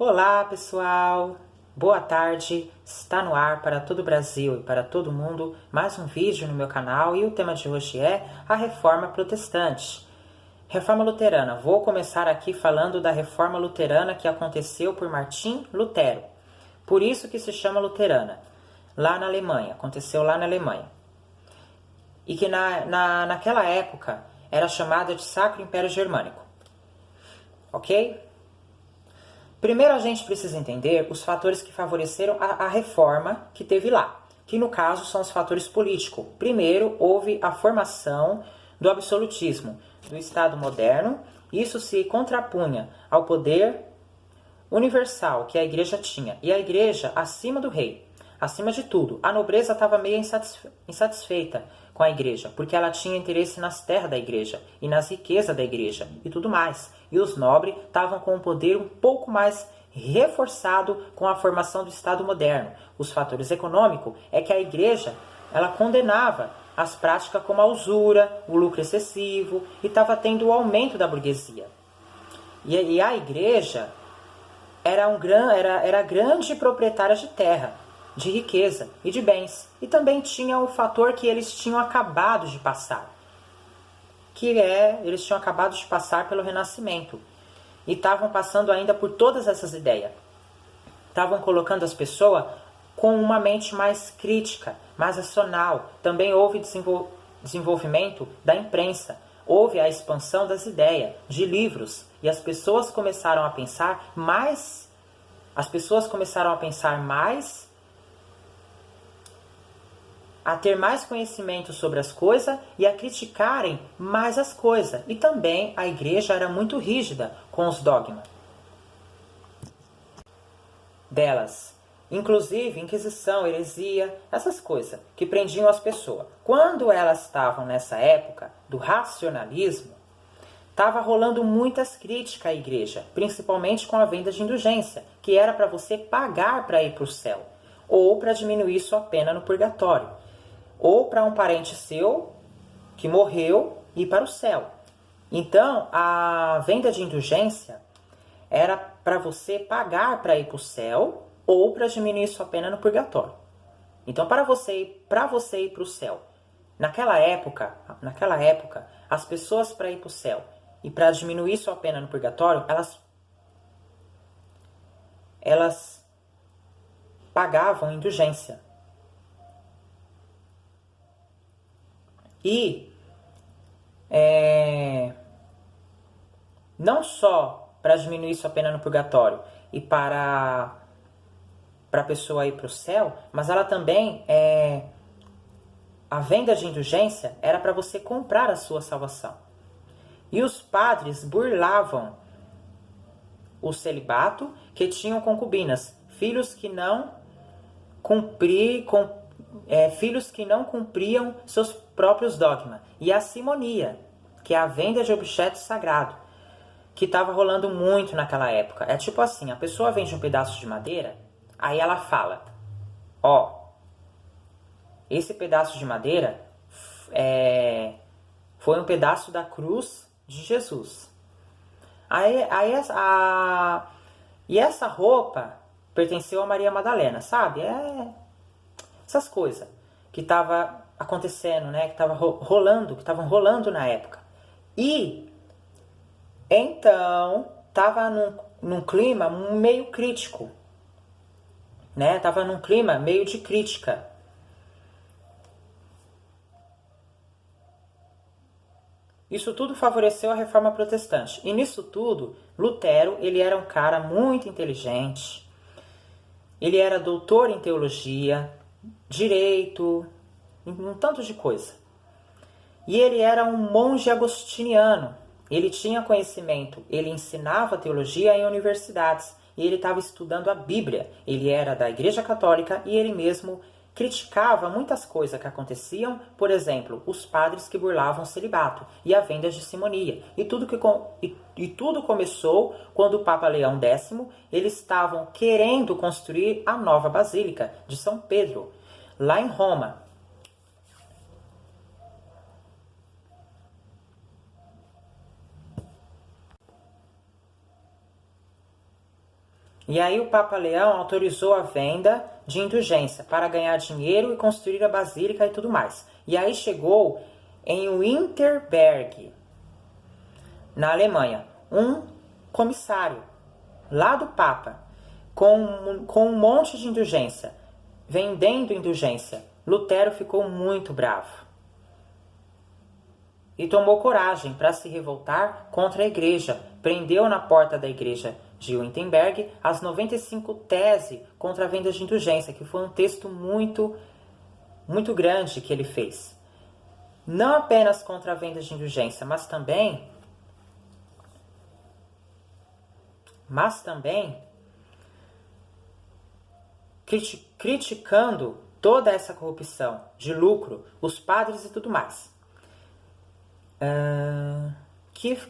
Olá, pessoal! Boa tarde! Está no ar para todo o Brasil e para todo mundo mais um vídeo no meu canal e o tema de hoje é a Reforma Protestante. Reforma Luterana. Vou começar aqui falando da Reforma Luterana que aconteceu por Martim Lutero. Por isso que se chama Luterana. Lá na Alemanha, aconteceu lá na Alemanha. E que naquela época era chamada de Sacro Império Germânico. Ok? Primeiro a gente precisa entender os fatores que favoreceram a reforma que teve lá, que no caso são os fatores políticos. Primeiro, houve a formação do absolutismo, do Estado moderno. Isso se contrapunha ao poder universal que a igreja tinha, e a igreja acima do rei, acima de tudo. A nobreza estava meio insatisfeita com a igreja, porque ela tinha interesse nas terras da igreja e nas riquezas da igreja e tudo mais. E os nobres estavam com um poder um pouco mais reforçado com a formação do Estado moderno. Os fatores econômicos é que a igreja ela condenava as práticas como a usura, o lucro excessivo, e estava tendo o aumento da burguesia. E a igreja era grande proprietária de terra, de riqueza e de bens. E também tinha o fator que eles tinham acabado de passar, eles tinham acabado de passar pelo Renascimento. E estavam passando ainda por todas essas ideias. Estavam colocando as pessoas com uma mente mais crítica, mais racional. Também houve desenvolvimento da imprensa. Houve a expansão das ideias, de livros. E as pessoas começaram a pensar mais. A ter mais conhecimento sobre as coisas e a criticarem mais as coisas. E também a igreja era muito rígida com os dogmas delas. Inclusive, Inquisição, heresia, essas coisas que prendiam as pessoas. Quando elas estavam nessa época do racionalismo, estava rolando muitas críticas à igreja, principalmente com a venda de indulgência, que era para você pagar para ir para o céu, ou para diminuir sua pena no purgatório, ou para um parente seu que morreu ir para o céu. Então, a venda de indulgência era para você pagar para ir para o céu ou para diminuir sua pena no purgatório. Então, para você ir para o céu, naquela época, as pessoas para ir para o céu e para diminuir sua pena no purgatório, elas pagavam indulgência. E não só para diminuir sua pena no purgatório e para a pessoa ir para o céu, mas ela também, a venda de indulgência era para você comprar a sua salvação. E os padres burlavam o celibato, que tinham concubinas, filhos que não cumpriam seus próprios dogmas, e a simonia, que é a venda de objetos sagrados, que estava rolando muito naquela época. É tipo assim, a pessoa vende um pedaço de madeira, aí ela fala, esse pedaço de madeira foi um pedaço da cruz de Jesus. E essa roupa pertenceu a Maria Madalena, sabe? Essas coisas que estavam acontecendo, né? Que estavam rolando na época. E então estava num clima meio crítico, né? Estava num clima meio de crítica. Isso tudo favoreceu a reforma protestante. E nisso tudo, Lutero, ele era um cara muito inteligente. Ele era doutor em teologia, direito, um tanto de coisa. E ele era um monge agostiniano. Ele tinha conhecimento, ele ensinava teologia em universidades. E ele estava estudando a Bíblia. Ele era da Igreja Católica e ele mesmo criticava muitas coisas que aconteciam, por exemplo, os padres que burlavam o celibato e a venda de simonia. E tudo começou quando o Papa Leão X, eles estavam querendo construir a nova Basílica de São Pedro, lá em Roma. E aí o Papa Leão autorizou a venda de indulgência para ganhar dinheiro e construir a basílica e tudo mais. E aí chegou em Winterberg, na Alemanha, um comissário lá do Papa com um monte de indulgência, vendendo indulgência. Lutero ficou muito bravo e tomou coragem para se revoltar contra a igreja. Prendeu na porta da igreja de Wittenberg as 95 teses contra a venda de indulgência, que foi um texto muito grande que ele fez. Não apenas contra a venda de indulgência, mas também criticando toda essa corrupção de lucro, os padres e tudo mais.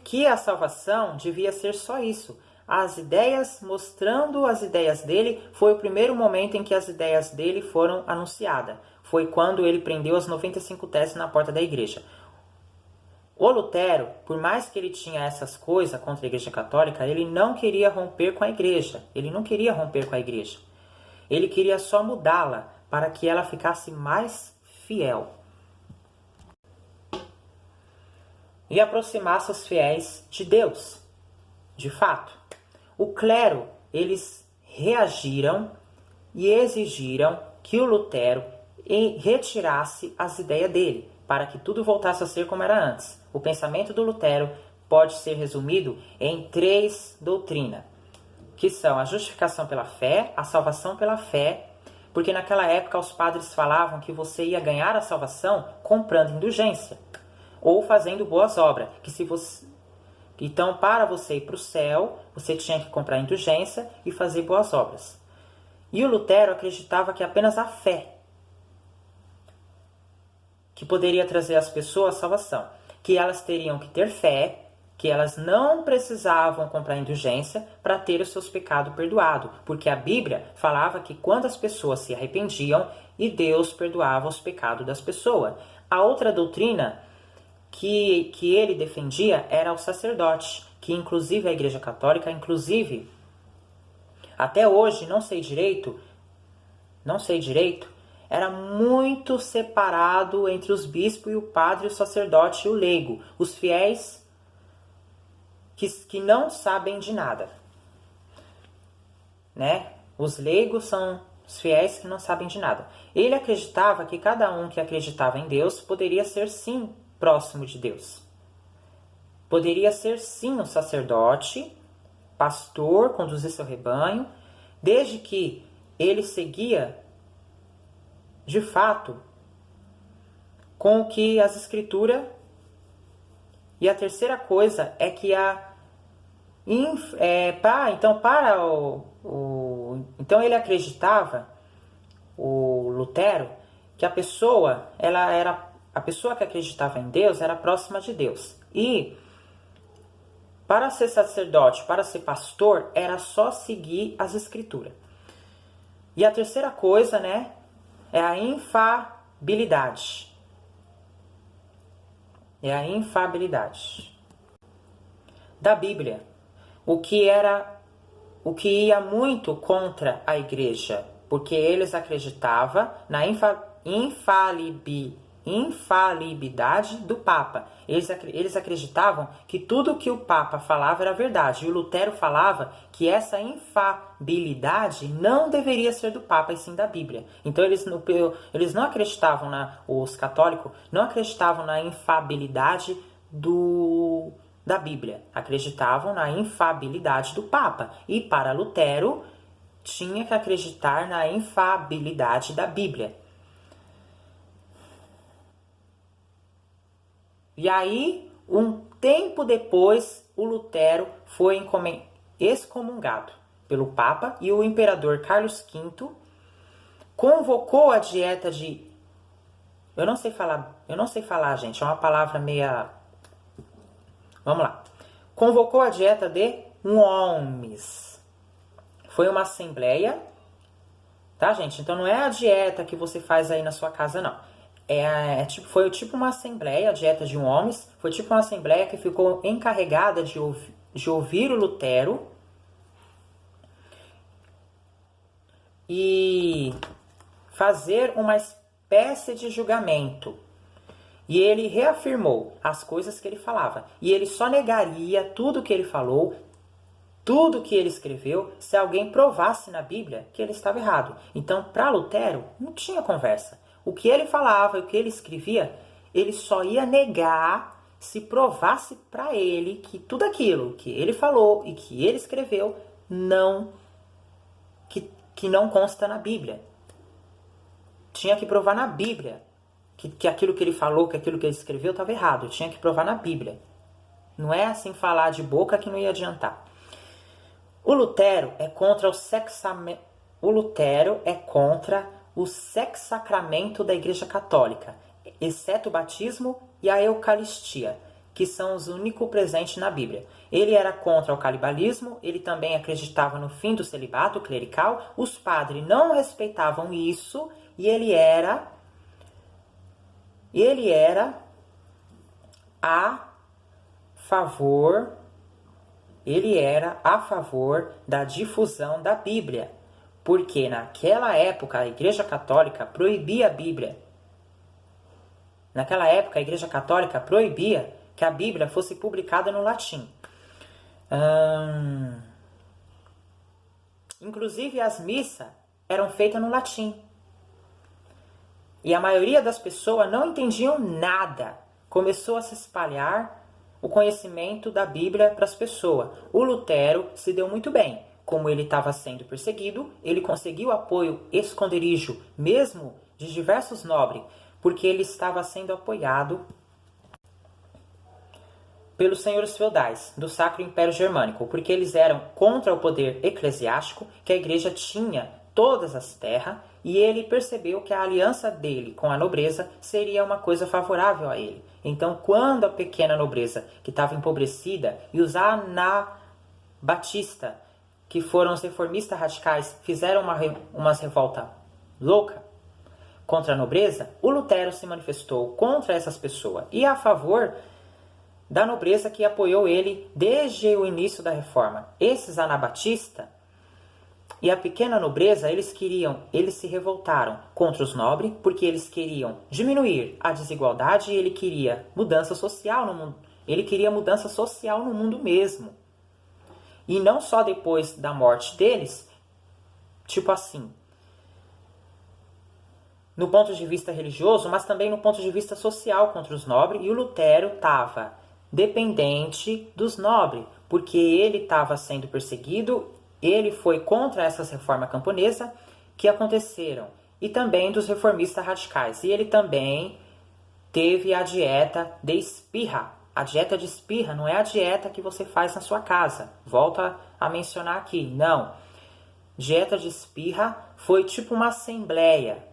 Que a salvação devia ser só isso. As ideias, mostrando as ideias dele, foi o primeiro momento em que as ideias dele foram anunciadas. Foi quando ele prendeu as 95 teses na porta da igreja. O Lutero, por mais que ele tinha essas coisas contra a Igreja Católica, ele não queria romper com a igreja. Ele queria só mudá-la para que ela ficasse mais fiel e aproximasse os fiéis de Deus. De fato, o clero, eles reagiram e exigiram que o Lutero retirasse as ideias dele, para que tudo voltasse a ser como era antes. O pensamento do Lutero pode ser resumido em 3 doutrinas, que são a justificação pela fé, a salvação pela fé, porque naquela época os padres falavam que você ia ganhar a salvação comprando indulgência ou fazendo boas obras, então para você ir para o céu, você tinha que comprar indulgência e fazer boas obras. E o Lutero acreditava que apenas a fé que poderia trazer às pessoas a salvação, que elas teriam que ter fé, que elas não precisavam comprar indulgência para ter os seus pecados perdoados, porque a Bíblia falava que quando as pessoas se arrependiam, e Deus perdoava os pecados das pessoas. A outra doutrina que ele defendia era o sacerdote, que inclusive a Igreja Católica, até hoje, não sei direito, era muito separado entre os bispos e o padre, o sacerdote e o leigo, os fiéis que não sabem de nada, né? Os leigos são os fiéis que não sabem de nada. Ele acreditava que cada um que acreditava em Deus poderia ser sim próximo de Deus. Poderia ser sim um sacerdote, pastor, conduzir seu rebanho, desde que ele seguia de fato com o que as escrituras. E a terceira coisa é que então ele acreditava, o Lutero, que a pessoa que acreditava em Deus era próxima de Deus. E para ser sacerdote, para ser pastor, era só seguir as escrituras. E a terceira coisa, né, é a infabilidade. Da Bíblia, o que ia muito contra a igreja, porque eles acreditavam na infalibilidade do Papa. Eles acreditavam que tudo que o Papa falava era verdade. E o Lutero falava que essa infabilidade não deveria ser do Papa, e sim da Bíblia. Então eles não acreditavam, os católicos não acreditavam na infabilidade da Bíblia. Acreditavam na infabilidade do Papa. E para Lutero, tinha que acreditar na infabilidade da Bíblia. E aí, um tempo depois, o Lutero foi excomungado pelo Papa, e o imperador Carlos V convocou a dieta de... Eu não sei falar, gente, é uma palavra meia... Vamos lá. Convocou a dieta de Worms. Foi uma assembleia, tá, gente? Então não é a dieta que você faz aí na sua casa, não. Foi tipo uma assembleia, a dieta de Worms, foi tipo uma assembleia que ficou encarregada de ouvir o Lutero e fazer uma espécie de julgamento. E ele reafirmou as coisas que ele falava. E ele só negaria tudo que ele falou, tudo que ele escreveu, se alguém provasse na Bíblia que ele estava errado. Então, para Lutero, não tinha conversa. O que ele falava e o que ele escrevia, ele só ia negar se provasse para ele que tudo aquilo que ele falou e que ele escreveu que não consta na Bíblia. Tinha que provar na Bíblia que aquilo que ele falou, que aquilo que ele escreveu estava errado. Tinha que provar na Bíblia. Não é assim falar de boca que não ia adiantar. O Lutero é contra o sexsacramento da Igreja Católica, exceto o batismo e a Eucaristia, que são os únicos presentes na Bíblia. Ele era contra o canibalismo, ele também acreditava no fim do celibato clerical, os padres não respeitavam isso e ele era a favor da difusão da Bíblia, porque naquela época a Igreja Católica proibia a Bíblia. Naquela época a Igreja Católica proibia que a Bíblia fosse publicada no latim. Inclusive as missas eram feitas no latim. E a maioria das pessoas não entendiam nada. Começou a se espalhar o conhecimento da Bíblia para as pessoas. O Lutero se deu muito bem. Como ele estava sendo perseguido, ele conseguiu apoio esconderijo, mesmo de diversos nobres, porque ele estava sendo apoiado pelos senhores feudais do Sacro Império Germânico, porque eles eram contra o poder eclesiástico, que a igreja tinha todas as terras, e ele percebeu que a aliança dele com a nobreza seria uma coisa favorável a ele. Então, quando a pequena nobreza, que estava empobrecida, e os anabatistas, que foram os reformistas radicais, fizeram umas revolta louca contra a nobreza, o Lutero se manifestou contra essas pessoas e a favor da nobreza que apoiou ele desde o início da reforma. Esses anabatistas e a pequena nobreza, eles se revoltaram contra os nobres, porque eles queriam diminuir a desigualdade e ele queria mudança social no mundo. Ele queria mudança social no mundo mesmo. E não só depois da morte deles, tipo assim, no ponto de vista religioso, mas também no ponto de vista social contra os nobres, e o Lutero estava dependente dos nobres, porque ele estava sendo perseguido, ele foi contra essas reformas camponesas que aconteceram, e também dos reformistas radicais. E ele também teve a dieta de espirra. A dieta de espirra não é a dieta que você faz na sua casa. Volto a mencionar aqui. Não. Dieta de espirra foi tipo uma assembleia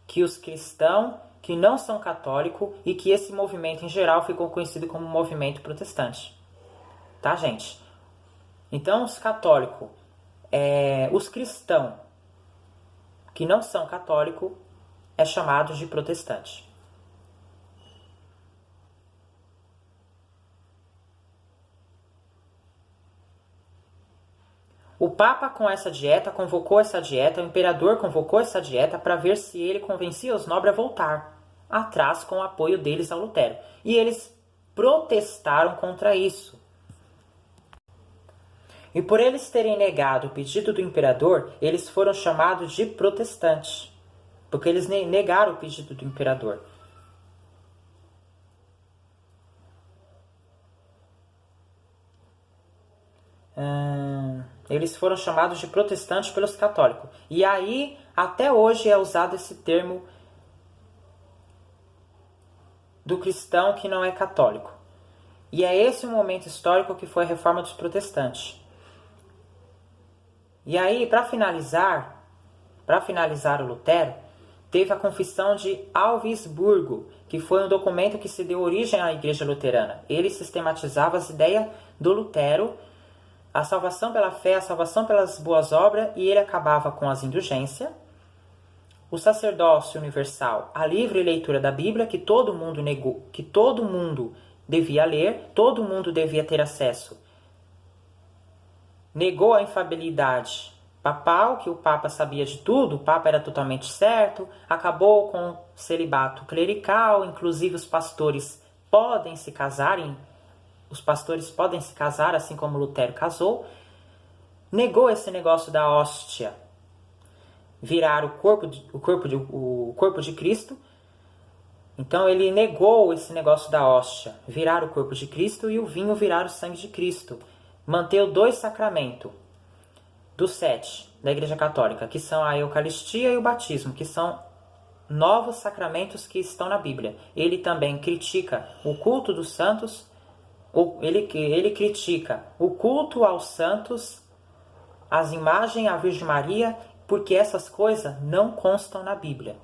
que os cristãos que não são católicos e que esse movimento em geral ficou conhecido como movimento protestante. Tá, gente? Então, os católicos, os cristãos que não são católicos, é chamado de protestante. O Papa convocou essa dieta, o imperador convocou essa dieta para ver se ele convencia os nobres a voltar atrás com o apoio deles ao Lutero. E eles protestaram contra isso. E por eles terem negado o pedido do imperador, eles foram chamados de protestantes, porque eles negaram o pedido do imperador. Eles foram chamados de protestantes pelos católicos. E aí, até hoje, é usado esse termo do cristão que não é católico. E é esse o momento histórico que foi a reforma dos protestantes. E aí, para finalizar o Lutero, teve a Confissão de Augsburgo, que foi um documento que se deu origem à Igreja Luterana. Ele sistematizava as ideias do Lutero, a salvação pela fé, a salvação pelas boas obras, e ele acabava com as indulgências, o sacerdócio universal, a livre leitura da Bíblia, que todo mundo negou, que todo mundo devia ler, todo mundo devia ter acesso. Negou a infalibilidade papal, que o Papa sabia de tudo, o Papa era totalmente certo, acabou com o celibato clerical, inclusive os pastores podem se casarem, assim como Lutero casou, negou esse negócio da hóstia virar o corpo de Cristo. Então ele negou esse negócio da hóstia virar o corpo de Cristo e o vinho virar o sangue de Cristo. Manteve 2 sacramentos dos 7 da Igreja Católica, que são a Eucaristia e o batismo, que são novos sacramentos que estão na Bíblia. Ele também critica o culto dos santos, ele critica o culto aos santos, as imagens à Virgem Maria, porque essas coisas não constam na Bíblia.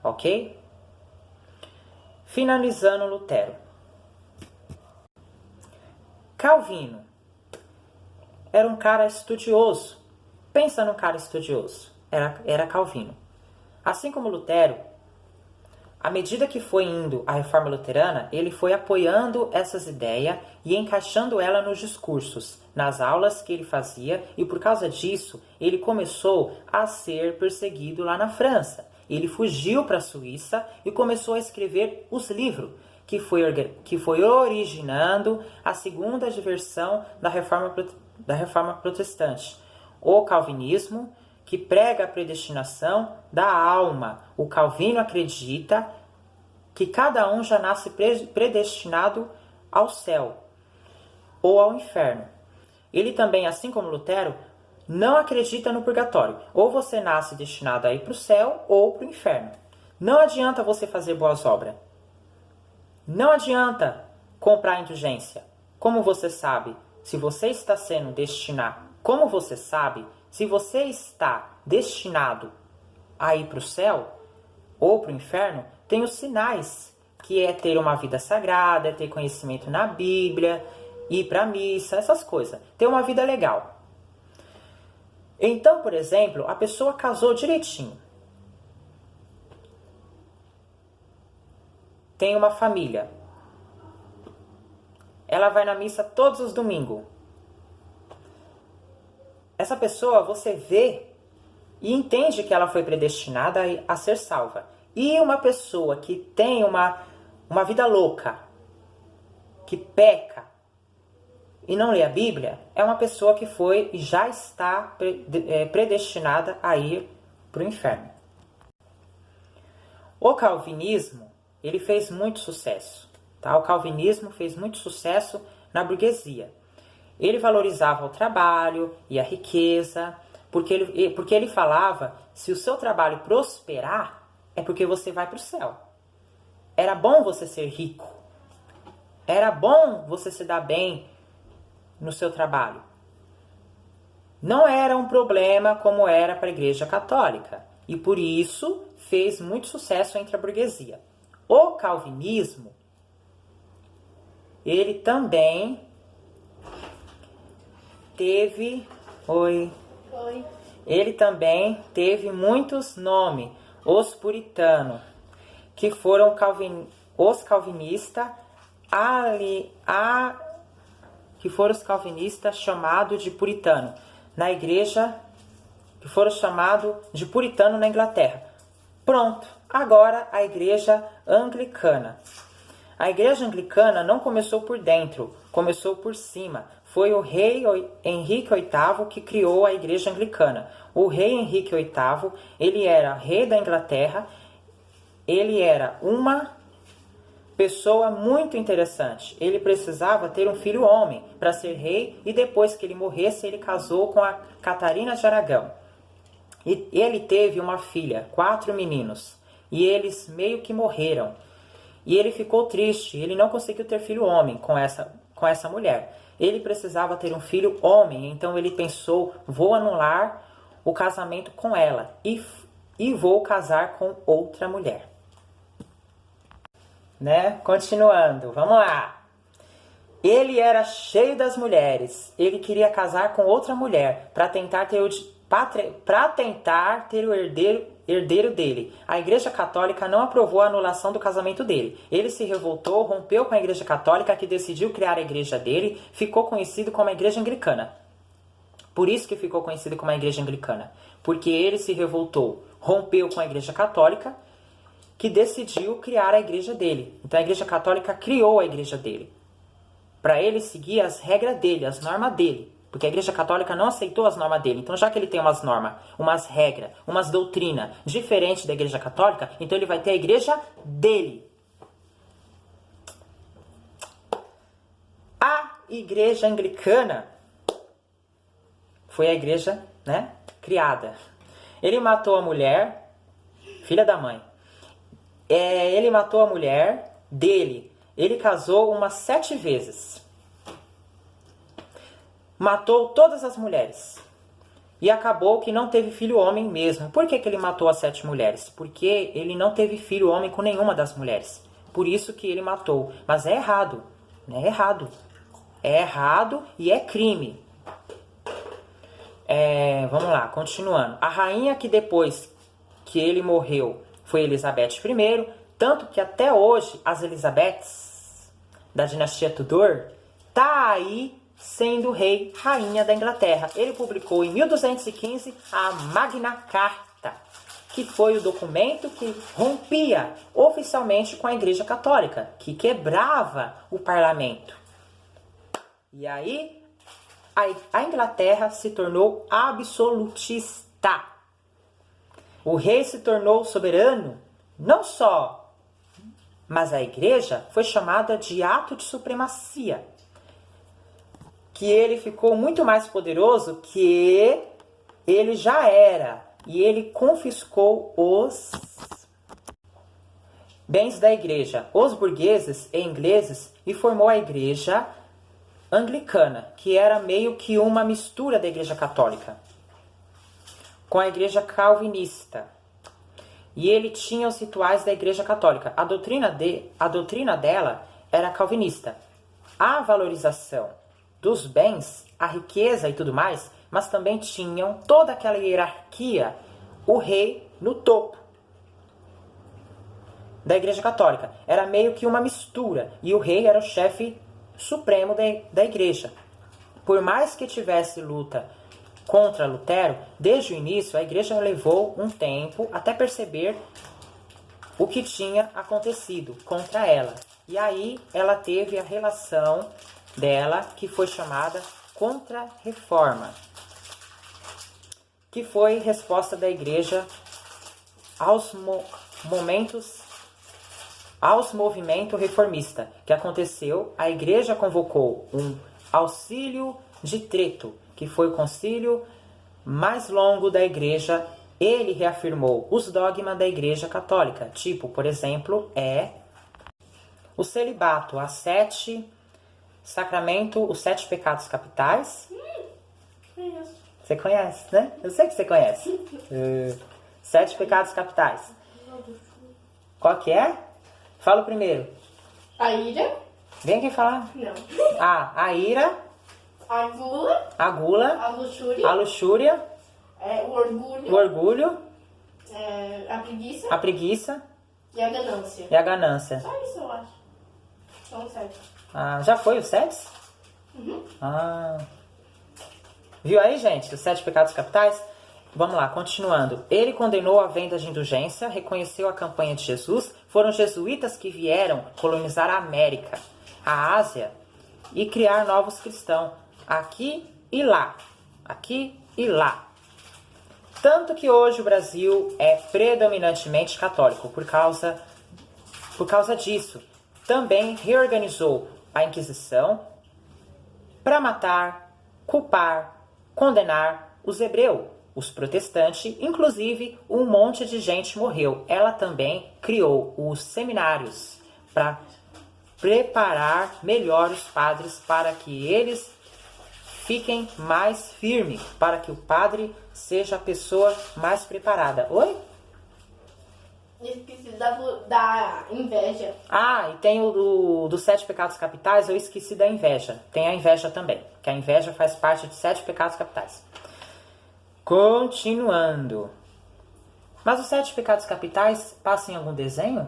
Ok? Finalizando Lutero. Calvino era um cara estudioso. Pensa num cara estudioso. Era Calvino. Assim como Lutero, à medida que foi indo a reforma luterana, ele foi apoiando essas ideias e encaixando ela nos discursos, nas aulas que ele fazia, e por causa disso, ele começou a ser perseguido lá na França. Ele fugiu para a Suíça e começou a escrever os livros, que foi originando a segunda versão da reforma protestante. O calvinismo, que prega a predestinação da alma. O Calvino acredita que cada um já nasce predestinado ao céu ou ao inferno. Ele também, assim como Lutero, não acredita no purgatório. Ou você nasce destinado a ir para o céu ou para o inferno. Não adianta você fazer boas obras. Não adianta comprar indulgência. Como você sabe, se você está sendo destinado, como você sabe, se você está destinado a ir para o céu ou para o inferno, tem os sinais, que é ter uma vida sagrada, é ter conhecimento na Bíblia, ir para a missa, essas coisas. Ter uma vida legal. Então, por exemplo, a pessoa casou direitinho. Tem uma família. Ela vai na missa todos os domingos. Essa pessoa, você vê e entende que ela foi predestinada a ser salva. E uma pessoa que tem uma vida louca, que peca e não lê a Bíblia, é uma pessoa que foi e já está predestinada a ir para o inferno. O calvinismo, ele fez muito sucesso. Tá? O calvinismo fez muito sucesso na burguesia. Ele valorizava o trabalho e a riqueza, porque ele falava, se o seu trabalho prosperar, é porque você vai para o céu. Era bom você ser rico. Era bom você se dar bem no seu trabalho. Não era um problema como era para a Igreja Católica. E por isso fez muito sucesso entre a burguesia. O calvinismo, ele também teve... Ele também teve muitos nomes. Os puritanos, que foram os calvinistas, que foram os calvinistas chamados de puritano na igreja, que foram chamados de puritano na Inglaterra. Pronto, agora a igreja anglicana. A igreja anglicana não começou por dentro, começou por cima. Foi o rei Henrique VIII que criou a igreja anglicana. O rei Henrique VIII, ele era rei da Inglaterra, ele era uma pessoa muito interessante. Ele precisava ter um filho homem para ser rei e depois que ele morresse, ele casou com a Catarina de Aragão. E ele teve uma filha, 4 meninos, e eles meio que morreram. E ele ficou triste, ele não conseguiu ter filho homem com essa mulher. Ele precisava ter um filho homem, então ele pensou, vou anular o casamento com ela e vou casar com outra mulher. Né? Continuando, vamos lá. Ele era cheio das mulheres, ele queria casar com outra mulher para tentar ter o herdeiro dele. A Igreja Católica não aprovou a anulação do casamento dele. Ele se revoltou, rompeu com a Igreja Católica, que decidiu criar a igreja dele, ficou conhecido como a Igreja Anglicana. Por isso que ficou conhecido como a Igreja Anglicana. Porque ele se revoltou, rompeu com a Igreja Católica, que decidiu criar a igreja dele. Então a Igreja Católica criou a igreja dele, para ele seguir as regras dele, as normas dele. Porque a Igreja Católica não aceitou as normas dele. Então já que ele tem umas normas, umas regras, umas doutrinas diferentes da Igreja Católica, então ele vai ter a igreja dele. A Igreja Anglicana foi a igreja, né, criada. Ele matou a mulher, filha da mãe. Ele matou a mulher dele. Ele casou umas 7 vezes. Matou todas as mulheres. E acabou que não teve filho homem mesmo. Por que ele matou as 7 mulheres? Porque ele não teve filho homem com nenhuma das mulheres. Por isso que ele matou. Mas é errado. É errado. É errado e é crime. Vamos lá, continuando. A rainha que depois que ele morreu foi Elizabeth I, tanto que até hoje as Elizabeths da dinastia Tudor tá aí sendo rei, rainha da Inglaterra. Ele publicou em 1215 a Magna Carta, que foi o documento que rompia oficialmente com a Igreja Católica, que quebrava o parlamento. E aí a Inglaterra se tornou absolutista. O rei se tornou soberano, não só, mas a igreja foi chamada de ato de supremacia. Que ele ficou muito mais poderoso que ele já era. E ele confiscou os bens da igreja, os burgueses e ingleses, e formou a Igreja Anglicana, que era meio que uma mistura da Igreja Católica com a Igreja Calvinista. E ele tinha os rituais da Igreja Católica. A doutrina dela era calvinista. A valorização dos bens, a riqueza e tudo mais, mas também tinham toda aquela hierarquia, o rei no topo da Igreja Católica. Era meio que uma mistura. E o rei era o chefe supremo da igreja. Por mais que tivesse luta contra Lutero, desde o início a igreja levou um tempo até perceber o que tinha acontecido contra ela. E aí ela teve a relação dela, que foi chamada Contra-Reforma, que foi resposta da igreja aos movimento reformista que aconteceu. A igreja convocou um Auxílio de Trento, que foi o concílio mais longo da igreja. Ele reafirmou os dogmas da igreja católica, tipo, por exemplo, o celibato, os 7 pecados capitais. Você conhece, né? Eu sei que você conhece. 7 pecados capitais. Qual que é? Fala o primeiro. A ira. Vem aqui falar. Não. A ira. A gula. A gula. A luxúria. A luxúria. O orgulho. O orgulho. A preguiça. A preguiça. E a ganância. E a ganância. Só isso, eu acho. São 7. Já foi os 7? Uhum. Viu aí, gente? Os 7 pecados capitais? Vamos lá, continuando. Ele condenou a venda de indulgência, reconheceu a campanha de Jesus. Foram jesuítas que vieram colonizar a América, a Ásia e criar novos cristãos aqui e lá. Aqui e lá. Tanto que hoje o Brasil é predominantemente católico por causa disso. Também reorganizou a Inquisição para matar, culpar, condenar os hebreus, os protestantes, inclusive um monte de gente morreu. Ela também criou os seminários para preparar melhor os padres para que eles fiquem mais firmes, para que o padre seja a pessoa mais preparada. Oi? Esqueci da inveja. E tem o dos 7 pecados capitais, eu esqueci da inveja. Tem a inveja também, que a inveja faz parte dos 7 pecados capitais. Continuando. Mas os 7 pecados capitais passam em algum desenho?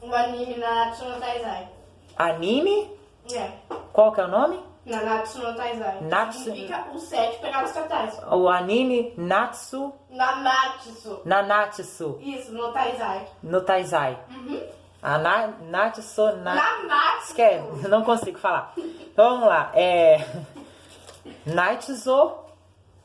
Um anime na National Taizai. Anime? É. Qual que é o nome? Nanatsu no Taizai. Natsu- Significa os 7 pecados capitais. O anime Natsu Nanatsu. Nanatsu Isso, no Taizai. no Taizai. Natsu Nanatsu. Esquece, não consigo falar. Então vamos lá. Natsu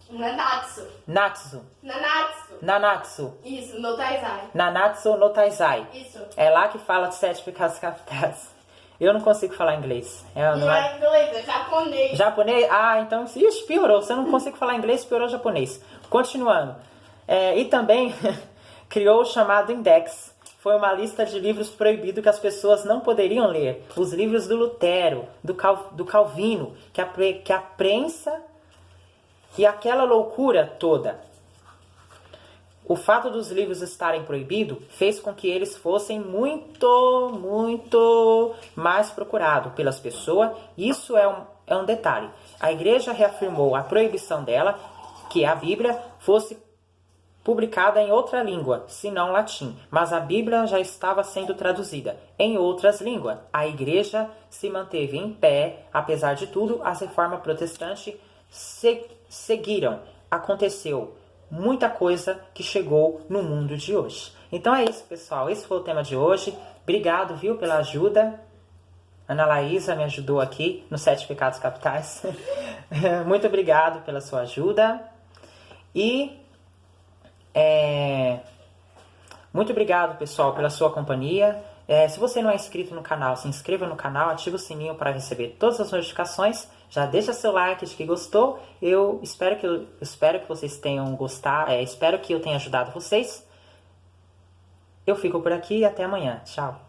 Nanatsu. Natsu Nanatsu. Nanatsu Isso, no Taizai. Nanatsu no Taizai. Isso. É lá que fala de 7 pecados capitais. Eu não consigo falar inglês. Não é inglês, é japonês. Japonês? Ah, então, ixi, piorou. Se eu não consigo falar inglês, piorou japonês. Continuando. E também criou o chamado Index. Foi uma lista de livros proibidos que as pessoas não poderiam ler. Os livros do Lutero, do Calvino, que a prensa e aquela loucura toda. O fato dos livros estarem proibidos fez com que eles fossem muito mais procurados pelas pessoas. Isso é um detalhe. A igreja reafirmou a proibição dela, que a Bíblia fosse publicada em outra língua, senão latim. Mas a Bíblia já estava sendo traduzida em outras línguas. A igreja se manteve em pé, apesar de tudo, as reformas protestantes seguiram. Aconteceu muita coisa que chegou no mundo de hoje. Então é isso, pessoal. Esse foi o tema de hoje. Obrigado, viu, pela ajuda. Ana Laísa me ajudou aqui nos 7 pecados capitais. Muito obrigado pela sua ajuda. E muito obrigado, pessoal, pela sua companhia. Se você não é inscrito no canal, se inscreva no canal, ative o sininho para receber todas as notificações. Já deixa seu like de que gostou. Eu espero que vocês tenham gostado. Espero que eu tenha ajudado vocês. Eu fico por aqui e até amanhã. Tchau.